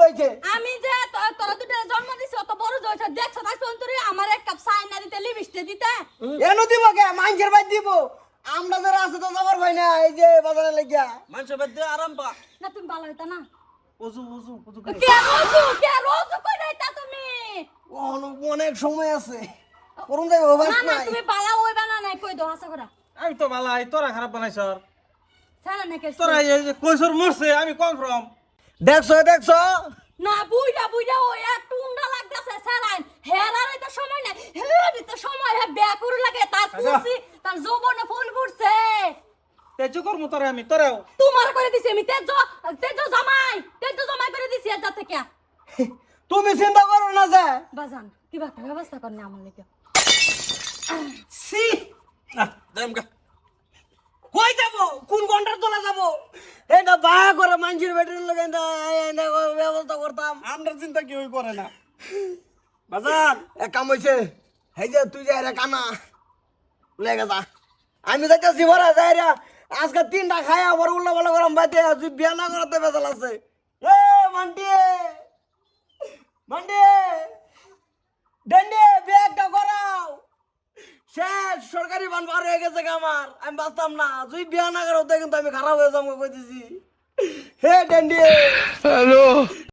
হইছে আমি যে তোরা দুটো জন্ম দিছি অত বড় হইছে দেখছ তাই সন্তরি আমার এক কাপ চা না দিতে লিপস্টিক দিতে এনো দিব কে মাইনছের বাদ দিব আমরা যারা আছে তো যাবার ভাই না এই যে বাজারে লাগিয়া মানুষের বাদ দিয়ে আরাম পা না তুমি ভালো হইতা না উজু কে রোজু কই রাইতা তুমি অনেক সময় আছে করুন যাই বাবা না না নাই তুমি বালা হইবা না নাই কই দো হাসা করা আমি তো ভালাই তোরা খারাপ বানাইছ ছাড়া না কে তোরা এই যে কইছর মরছে আমি কনফার্ম দেখছো না বুইড়া ও এক টুন্ডা লাগতাছে সারাইন হেরার এটা সময় নাই হেরার এটা সময় হে ব্যাকুর লাগে তার খুশি তার যৌবনে ফুল ফুটছে তেজ করমু তোরা আমি তোরাও তোমার করে দিছি আমি তেজ জামাই করে দিছি এটা থেকে তুমি চিন্তা করো না যে বাজান কিবা একটা ব্যবস্থা করনি আমার লিগে সি দেমগা কই যাব কোন ঘন্টার তোলা যাব এটা বায়া করে মাইনছের বেটির লগে এটা ব্যবস্থা করতাম আমরা চিন্তা কি হই করে না বাজার এক কাম হইছে এই যে তুই যাই রে কানা লেগে যা আমি যাইতেছি ভরা যাই রে আজকে 3টা খাই আবার উল্লা পাল্লা গরম বাইতে তুই বিয়া না করতে বেজাল আছে এ মান্টি ডন্ডে ব্যাগটা করাও শেষ সরকারি বান পার হয়ে গেছে আমার আমি বাঁচতাম না তুই বিয়া না করতে কিন্তু আমি খারাপ হয়ে যাবো কই দিছি হে ডন্ডে হ্যালো